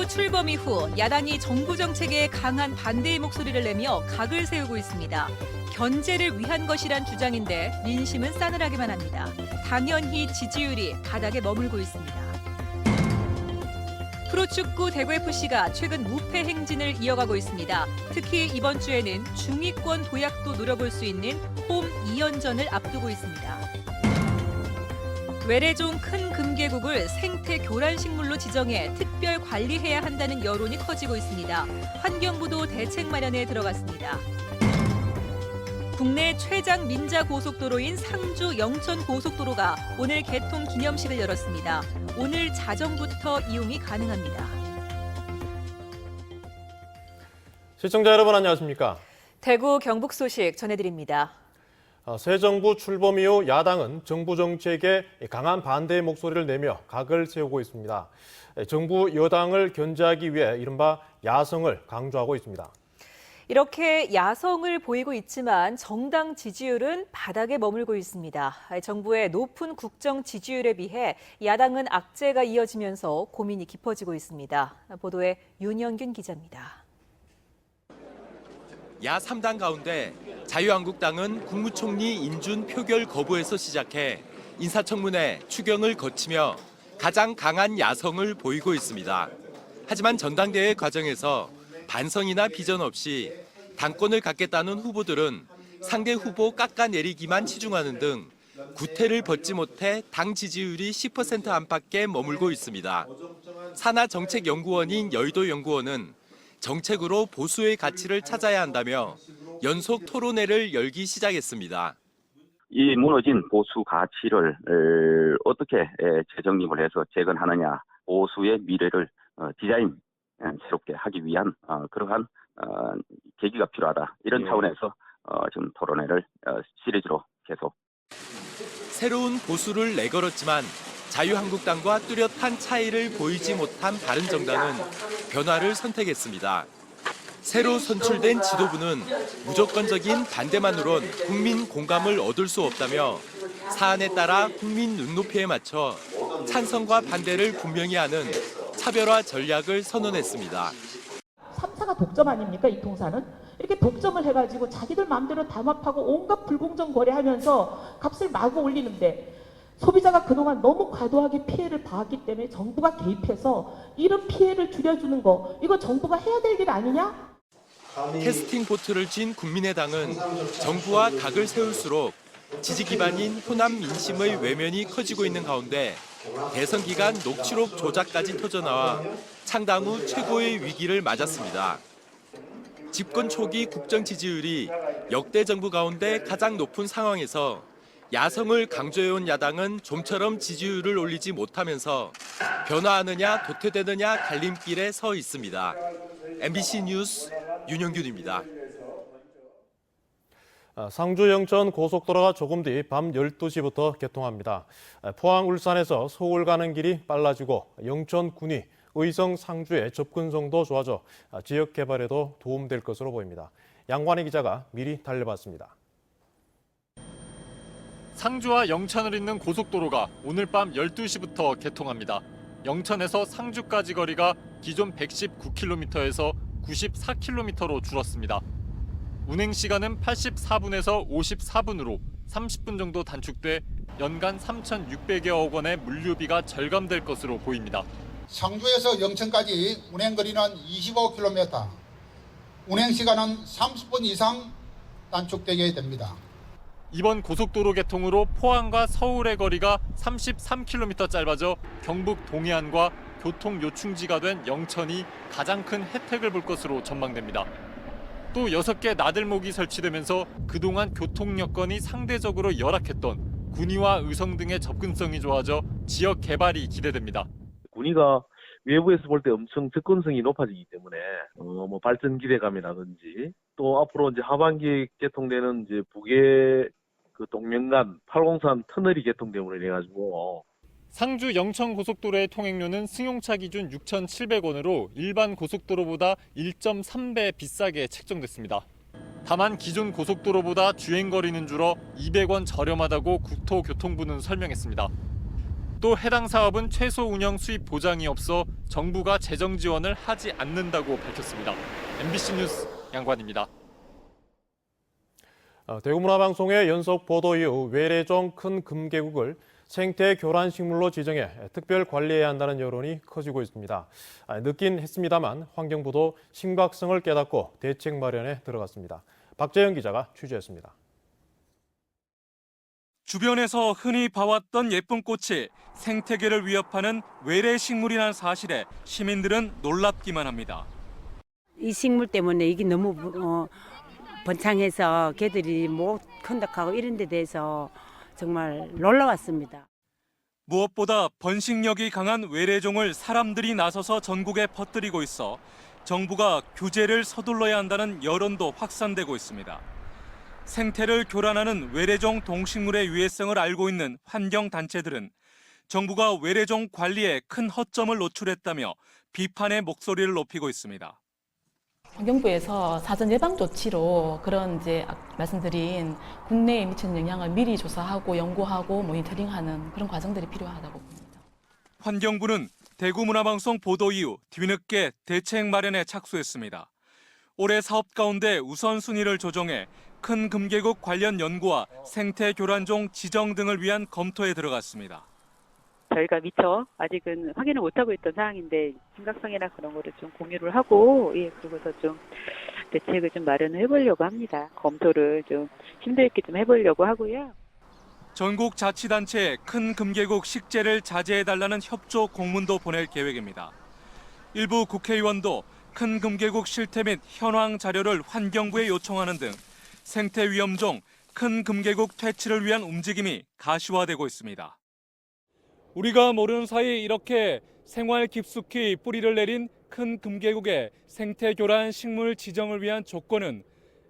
정부 출범 이후 야당이 정부 정책에 강한 반대의 목소리를 내며 각을 세우고 있습니다. 견제를 위한 것이란 주장인데 민심은 싸늘하기만 합니다. 당연히 지지율이 바닥에 머물고 있습니다. 프로축구 대구FC가 최근 무패 행진을 이어가고 있습니다. 특히 이번 주에는 중위권 도약도 노려볼 수 있는 홈 2연전을 앞두고 있습니다. 외래종 큰 금계국을 생태 교란식물로 지정해 특별 관리해야 한다는 여론이 커지고 있습니다. 환경부도 대책 마련에 들어갔습니다. 국내 최장 민자 고속도로인 상주 영천 고속도로가 오늘 개통 기념식을 열었습니다. 오늘 자정부터 이용이 가능합니다. 시청자 여러분 안녕하십니까? 대구 경북 소식 전해드립니다. 새 정부 출범 이후 야당은 정부 정책에 강한 반대의 목소리를 내며 각을 세우고 있습니다. 정부 여당을 견제하기 위해 이른바 야성을 강조하고 있습니다. 이렇게 야성을 보이고 있지만 정당 지지율은 바닥에 머물고 있습니다. 정부의 높은 국정 지지율에 비해 야당은 악재가 이어지면서 고민이 깊어지고 있습니다. 보도에 윤영균 기자입니다. 야 3당 가운데 자유한국당은 국무총리 인준 표결 거부에서 시작해 인사청문회 추경을 거치며 가장 강한 야성을 보이고 있습니다. 하지만 전당대회 과정에서 반성이나 비전 없이 당권을 갖겠다는 후보들은 상대 후보 깎아내리기만 치중하는 등 구태를 벗지 못해 당 지지율이 10% 안팎에 머물고 있습니다. 산하정책연구원인 여의도연구원은 정책으로 보수의 가치를 찾아야 한다며 연속 토론회를 열기 시작했습니다. 이 무너진 보수 가치를 어떻게 재정립을 해서 재건하느냐, 보수의 미래를 디자인 새롭게 하기 위한 그러한 계기가 필요하다. 이런 차원에서 지금 토론회를 시리즈로 계속. 새로운 보수를 내걸었지만 자유한국당과 뚜렷한 차이를 보이지 못한 바른정당은 변화를 선택했습니다. 새로 선출된 지도부는 무조건적인 반대만으론 국민 공감을 얻을 수 없다며 사안에 따라 국민 눈높이에 맞춰 찬성과 반대를 분명히 하는 차별화 전략을 선언했습니다. 3사가 독점 아닙니까? 이 통사는? 이렇게 독점을 해가지고 자기들 마음대로 담합하고 온갖 불공정 거래하면서 값을 마구 올리는데 소비자가 그동안 너무 과도하게 피해를 봐왔기 때문에 정부가 개입해서 이런 피해를 줄여주는 거, 이거 정부가 해야 될 일 아니냐? 캐스팅 보트를 쥔 국민의당은 정부와 각을 세울수록 지지 기반인 호남 민심의 외면이 커지고 있는 가운데 대선 기간 녹취록 조작까지 터져나와 창당 후 최고의 위기를 맞았습니다. 집권 초기 국정 지지율이 역대 정부 가운데 가장 높은 상황에서 야성을 강조해온 야당은 좀처럼 지지율을 올리지 못하면서 변화하느냐 도태되느냐 갈림길에 서 있습니다. MBC 뉴스 윤영균입니다. 상주 영천 고속도로가 조금 뒤 밤 12시부터 개통합니다. 포항 울산에서 서울 가는 길이 빨라지고 영천 군위 의성 상주의 접근성도 좋아져 지역 개발에도 도움될 것으로 보입니다. 양관희 기자가 미리 달려봤습니다. 상주와 영천을 잇는 고속도로가 오늘 밤 12시부터 개통합니다. 영천에서 상주까지 거리가 기존 119km에서 94km로 줄었습니다. 운행 시간은 84분에서 54분으로 30분 정도 단축돼 연간 3,600여억 원의 물류비가 절감될 것으로 보입니다. 상주에서 영천까지 운행거리는 25km, 운행시간은 30분 이상 단축되게 됩니다. 이번 고속도로 개통으로 포항과 서울의 거리가 33km 짧아져 경북 동해안과 교통 요충지가 된 영천이 가장 큰 혜택을 볼 것으로 전망됩니다. 또 6개 나들목이 설치되면서 그동안 교통 여건이 상대적으로 열악했던 군위와 의성 등의 접근성이 좋아져 지역 개발이 기대됩니다. 군위가 외부에서 볼 때 엄청 접근성이 높아지기 때문에 발전 기대감이라든지 또 앞으로 이제 하반기에 개통되는 이제 북의 그 동명간 803 터널이 개통됨으로 인해 가지고 상주 영천 고속도로의 통행료는 승용차 기준 6,700원으로 일반 고속도로보다 1.3배 비싸게 책정됐습니다. 다만 기존 고속도로보다 주행거리는 줄어 200원 저렴하다고 국토교통부는 설명했습니다. 또 해당 사업은 최소 운영 수입 보장이 없어 정부가 재정 지원을 하지 않는다고 밝혔습니다. MBC 뉴스 양관입니다. 대구문화방송의 연속 보도 이후 외래종 큰 금계국을 생태 교란식물로 지정해 특별 관리해야 한다는 여론이 커지고 있습니다. 늦긴 했습니다만 환경부도 심각성을 깨닫고 대책 마련에 들어갔습니다. 박재영 기자가 취재했습니다. 주변에서 흔히 봐왔던 예쁜 꽃이 생태계를 위협하는 외래 식물이라는 사실에 시민들은 놀랍기만 합니다. 이 식물 때문에 이게 너무 번창해서 개들이 못 컨덕하고 이런 데 대해서 정말 놀라웠습니다. 무엇보다 번식력이 강한 외래종을 사람들이 나서서 전국에 퍼뜨리고 있어 정부가 규제를 서둘러야 한다는 여론도 확산되고 있습니다. 생태를 교란하는 외래종 동식물의 위해성을 알고 있는 환경단체들은 정부가 외래종 관리에 큰 허점을 노출했다며 비판의 목소리를 높이고 있습니다. 환경부에서 사전 예방 조치로 그런 말씀드린 국내에 미치는 영향을 미리 조사하고 연구하고 모니터링하는 그런 과정들이 필요하다고 봅니다. 환경부는 대구문화방송 보도 이후 뒤늦게 대책 마련에 착수했습니다. 올해 사업 가운데 우선순위를 조정해 큰 금계국 관련 연구와 생태 교란종 지정 등을 위한 검토에 들어갔습니다. 저희가 미처 아직은 확인을 못하고 있던 사항인데 심각성이나 그런 거를 좀 공유를 하고 그러고서 좀 대책을 좀 마련을 해보려고 합니다. 검토를 좀 심도 있게 좀 해보려고 하고요. 전국 자치단체에 큰 금계국 식재를 자제해달라는 협조 공문도 보낼 계획입니다. 일부 국회의원도 큰 금계국 실태 및 현황 자료를 환경부에 요청하는 등 생태 위험종 큰 금계국 퇴치를 위한 움직임이 가시화되고 있습니다. 우리가 모르는 사이 이렇게 생활 깊숙이 뿌리를 내린 큰 금계국의 생태 교란 식물 지정을 위한 조건은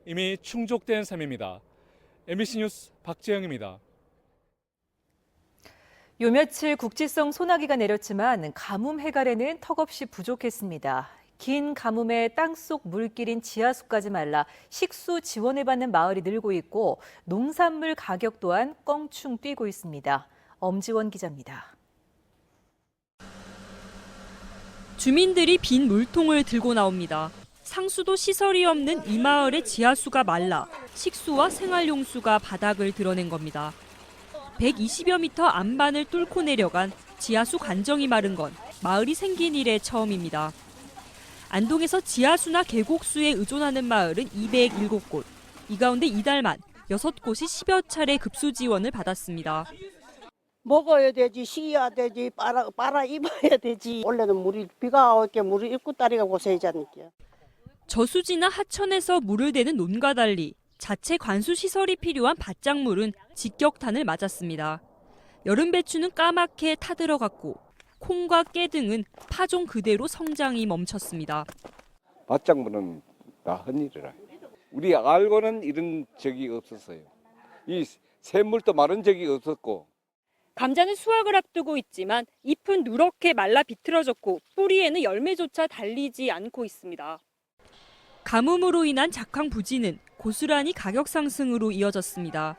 이미 충족된 셈입니다. MBC 뉴스 박재영입니다. 요 며칠 국지성 소나기가 내렸지만 가뭄 해갈에는 턱없이 부족했습니다. 긴 가뭄에 땅속 물길인 지하수까지 말라 식수 지원을 받는 마을이 늘고 있고 농산물 가격 또한 껑충 뛰고 있습니다. 엄지원 기자입니다. 주민들이 빈 물통을 들고 나옵니다. 상수도 시설이 없는 이 마을의 지하수가 말라 식수와 생활용수가 바닥을 드러낸 겁니다. 120여 미터 안반을 뚫고 내려간 지하수 관정이 마른 건 마을이 생긴 이래 처음입니다. 안동에서 지하수나 계곡수에 의존하는 마을은 207곳. 이 가운데 이달만 6곳이 10여 차례 급수 지원을 받았습니다. 먹어야 되지, 쉬어야 되지, 빨아 입어야 되지. 원래는 비가 올 때 물을 입고 따리가 고생이지 않을게요. 저수지나 하천에서 물을 대는 논과 달리 자체 관수 시설이 필요한 밭작물은 직격탄을 맞았습니다. 여름 배추는 까맣게 타들어갔고 콩과 깨 등은 파종 그대로 성장이 멈췄습니다. 밭작물은 다 헛일이라. 우리 알고는 이런 적이 없었어요. 이 샘물도 마른 적이 없었고. 감자는 수확을 앞두고 있지만 잎은 누렇게 말라 비틀어졌고 뿌리에는 열매조차 달리지 않고 있습니다. 가뭄으로 인한 작황 부진은 고스란히 가격 상승으로 이어졌습니다.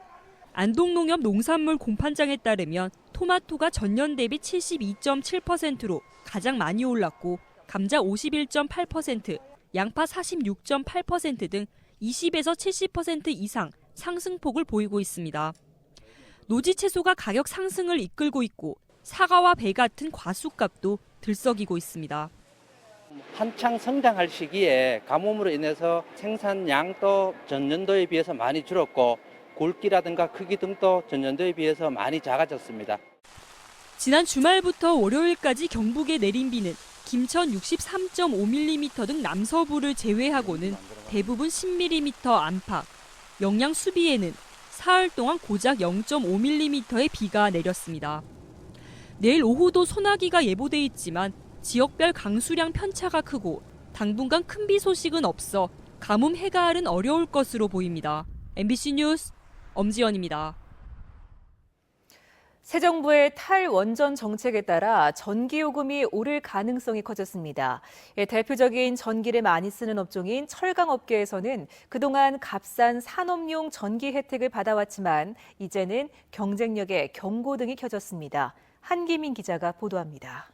안동농협 농산물 공판장에 따르면 토마토가 전년 대비 72.7%로 가장 많이 올랐고 감자 51.8%, 양파 46.8% 등 20에서 70% 이상 상승폭을 보이고 있습니다. 노지 채소가 가격 상승을 이끌고 있고 사과와 배 같은 과수값도 들썩이고 있습니다. 한창 성장할 시기에 가뭄으로 인해서 생산량도 전년도에 비해서 많이 줄었고 굵기라든가 크기 등도 전년도에 비해서 많이 작아졌습니다. 지난 주말부터 월요일까지 경북에 내린 비는 김천 63.5mm 등 남서부를 제외하고는 대부분 10mm 안팎, 영양 수비에는 사흘 동안 고작 0.5mm의 비가 내렸습니다. 내일 오후도 소나기가 예보돼 있지만 지역별 강수량 편차가 크고 당분간 큰 비 소식은 없어 가뭄 해갈은 어려울 것으로 보입니다. MBC 뉴스 엄지연입니다. 새 정부의 탈원전 정책에 따라 전기요금이 오를 가능성이 커졌습니다. 대표적인 전기를 많이 쓰는 업종인 철강업계에서는 그동안 값싼 산업용 전기 혜택을 받아왔지만 이제는 경쟁력에 경고등이 켜졌습니다. 한기민 기자가 보도합니다.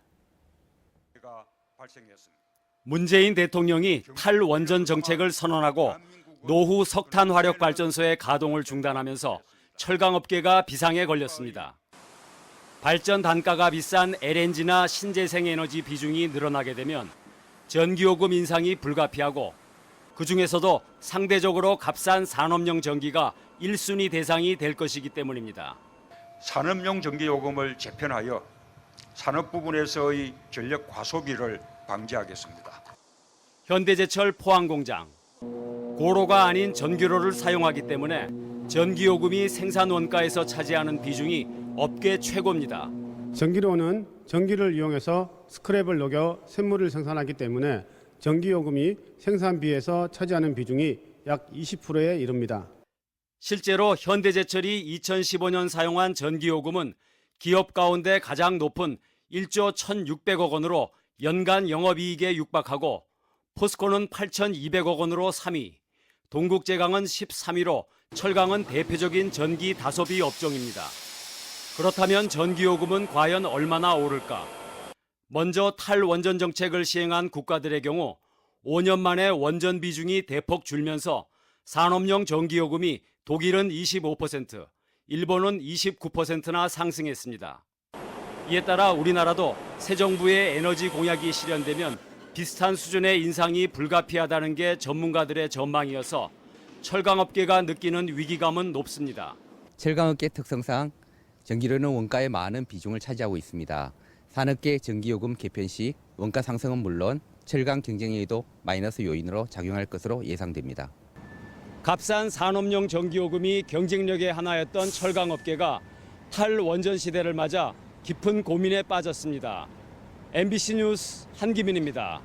문재인 대통령이 탈원전 정책을 선언하고 노후 석탄 화력 발전소의 가동을 중단하면서 철강업계가 비상에 걸렸습니다. 발전 단가가 비싼 LNG나 신재생 에너지 비중이 늘어나게 되면 전기요금 인상이 불가피하고 그중에서도 상대적으로 값싼 산업용 전기가 1순위 대상이 될 것이기 때문입니다. 산업용 전기요금을 재편하여 산업 부분에서의 전력 과소비를 방지하겠습니다. 현대제철 포항공장. 고로가 아닌 전기로를 사용하기 때문에 전기요금이 생산 원가에서 차지하는 비중이 업계 최고입니다. 전기로는 전기를 이용해서 스크랩을 녹여 샘물을 생산하기 때문에 전기요금이 생산비에서 차지하는 비중이 약 20%에 이릅니다. 실제로 현대제철이 2015년 사용한 전기요금은 기업 가운데 가장 높은 1조 1,600억 원으로 연간 영업이익에 육박하고 포스코는 8,200억 원으로 3위, 동국제강은 13위로 철강은 대표적인 전기 다소비 업종입니다. 그렇다면 전기요금은 과연 얼마나 오를까? 먼저 탈원전 정책을 시행한 국가들의 경우 5년 만에 원전 비중이 대폭 줄면서 산업용 전기요금이 독일은 25%, 일본은 29%나 상승했습니다. 이에 따라 우리나라도 새 정부의 에너지 공약이 실현되면 비슷한 수준의 인상이 불가피하다는 게 전문가들의 전망이어서 철강업계가 느끼는 위기감은 높습니다. 철강업계 특성상 전기료는 원가의 많은 비중을 차지하고 있습니다. 산업계 전기요금 개편 시 원가 상승은 물론 철강 경쟁력에도 마이너스 요인으로 작용할 것으로 예상됩니다. 값싼 산업용 전기요금이 경쟁력의 하나였던 철강업계가 탈원전 시대를 맞아 깊은 고민에 빠졌습니다. MBC 뉴스 한기민입니다.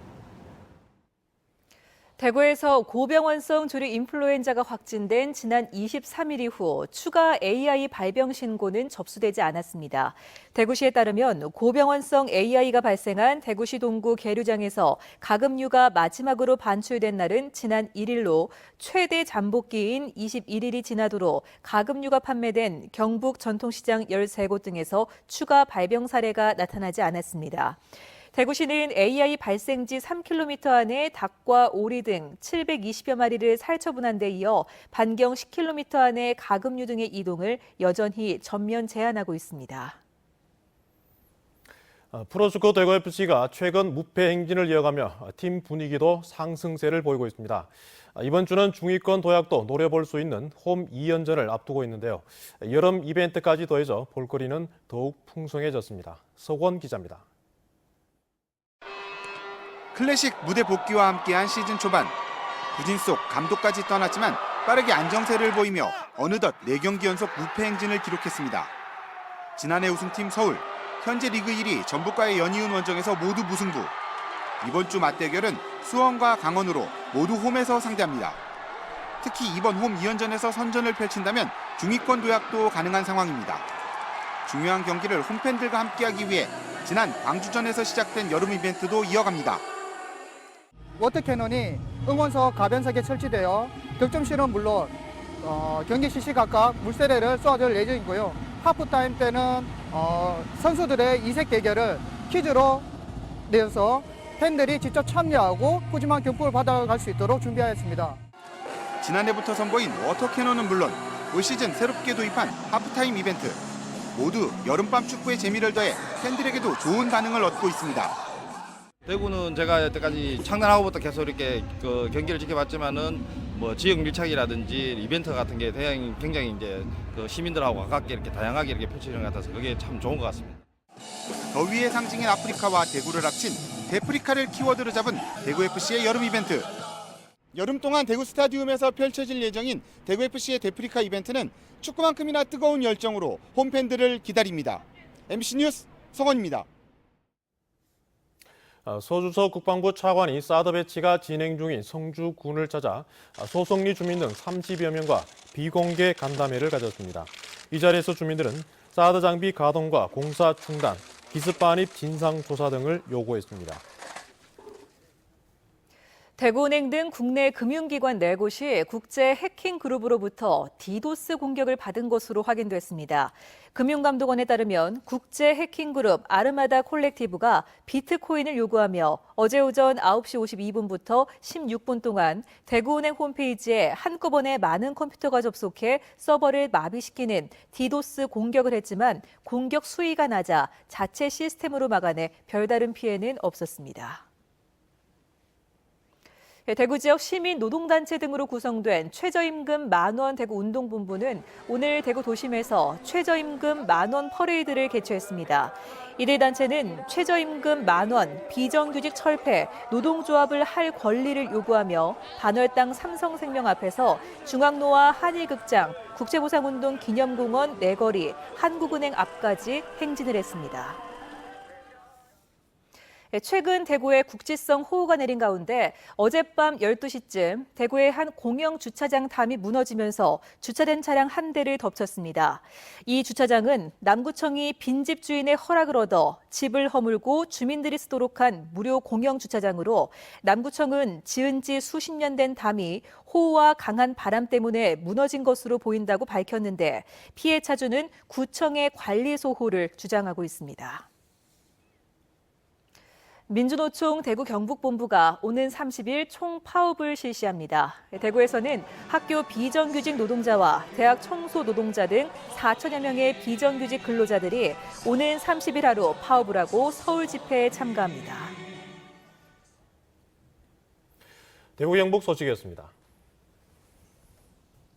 대구에서 고병원성 조류 인플루엔자가 확진된 지난 23일 이후 추가 AI 발병 신고는 접수되지 않았습니다. 대구시에 따르면 고병원성 AI가 발생한 대구시 동구 계류장에서 가금류가 마지막으로 반출된 날은 지난 1일로 최대 잠복기인 21일이 지나도록 가금류가 판매된 경북 전통시장 13곳 등에서 추가 발병 사례가 나타나지 않았습니다. 대구시는 AI 발생지 3km 안에 닭과 오리 등 720여 마리를 살처분한 데 이어 반경 10km 안에 가금류 등의 이동을 여전히 전면 제한하고 있습니다. 프로축구 대구FC가 최근 무패 행진을 이어가며 팀 분위기도 상승세를 보이고 있습니다. 이번 주는 중위권 도약도 노려볼 수 있는 홈 2연전을 앞두고 있는데요. 여름 이벤트까지 더해져 볼거리는 더욱 풍성해졌습니다. 서권 기자입니다. 클래식 무대 복귀와 함께한 시즌 초반, 부진 속 감독까지 떠났지만 빠르게 안정세를 보이며 어느덧 4경기 연속 무패 행진을 기록했습니다. 지난해 우승팀 서울, 현재 리그 1위 전북과의 연이은 원정에서 모두 무승부. 이번 주 맞대결은 수원과 강원으로 모두 홈에서 상대합니다. 특히 이번 홈 2연전에서 선전을 펼친다면 중위권 도약도 가능한 상황입니다. 중요한 경기를 홈팬들과 함께하기 위해 지난 광주전에서 시작된 여름 이벤트도 이어갑니다. 워터캐논이 응원석 가변석에 설치되어 득점실은 물론 경기 실시 각각 물세례를 쏘아줄 예정이고요. 하프타임 때는 선수들의 이색 대결을 퀴즈로 내서 팬들이 직접 참여하고 푸짐한 경품을 받아갈 수 있도록 준비하였습니다. 지난해부터 선보인 워터캐논은 물론 올 시즌 새롭게 도입한 하프타임 이벤트. 모두 여름밤 축구의 재미를 더해 팬들에게도 좋은 반응을 얻고 있습니다. 대구는 제가 여태까지 창단하고부터 계속 이렇게 그 경기를 지켜봤지만은 뭐 지역 밀착이라든지 이벤트 같은 게 굉장히 이제 그 시민들하고 가깝게 이렇게 다양하게 이렇게 펼쳐지는 것 같아서 그게 참 좋은 것 같습니다. 더위의 상징인 아프리카와 대구를 합친 대프리카를 키워드로 잡은 대구FC의 여름 이벤트. 여름 동안 대구 스타디움에서 펼쳐질 예정인 대구FC의 대프리카 이벤트는 축구만큼이나 뜨거운 열정으로 홈팬들을 기다립니다. MBC 뉴스 성원입니다. 서주서 국방부 차관이 사드 배치가 진행 중인 성주군을 찾아 소성리 주민 등 30여 명과 비공개 간담회를 가졌습니다. 이 자리에서 주민들은 사드 장비 가동과 공사 중단, 기습 반입 진상 조사 등을 요구했습니다. 대구은행 등 국내 금융기관 4곳이 국제 해킹 그룹으로부터 디도스 공격을 받은 것으로 확인됐습니다. 금융감독원에 따르면 국제 해킹 그룹 아르마다 콜렉티브가 비트코인을 요구하며 어제 오전 9시 52분부터 16분 동안 대구은행 홈페이지에 한꺼번에 많은 컴퓨터가 접속해 서버를 마비시키는 디도스 공격을 했지만 공격 수위가 낮아 자체 시스템으로 막아내 별다른 피해는 없었습니다. 대구 지역 시민 노동단체 등으로 구성된 최저임금 만원 대구 운동본부는 오늘 대구 도심에서 최저임금 만원 퍼레이드를 개최했습니다. 이들 단체는 최저임금 만원, 비정규직 철폐, 노동조합을 할 권리를 요구하며 반월당 삼성생명 앞에서 중앙로와 한일극장, 국제보상운동 기념공원 내거리, 한국은행 앞까지 행진을 했습니다. 최근 대구에 국지성 호우가 내린 가운데 어젯밤 12시쯤 대구의 한 공영 주차장 담이 무너지면서 주차된 차량 한 대를 덮쳤습니다. 이 주차장은 남구청이 빈집 주인의 허락을 얻어 집을 허물고 주민들이 쓰도록 한 무료 공영 주차장으로 남구청은 지은 지 수십 년 된 담이 호우와 강한 바람 때문에 무너진 것으로 보인다고 밝혔는데 피해 차주는 구청의 관리 소홀을 주장하고 있습니다. 민주노총 대구 경북본부가 오는 30일 총파업을 실시합니다. 대구에서는 학교 비정규직 노동자와 대학 청소 노동자 등 4천여 명의 비정규직 근로자들이 오는 30일 하루 파업을 하고 서울 집회에 참가합니다. 대구 경북 소식이었습니다.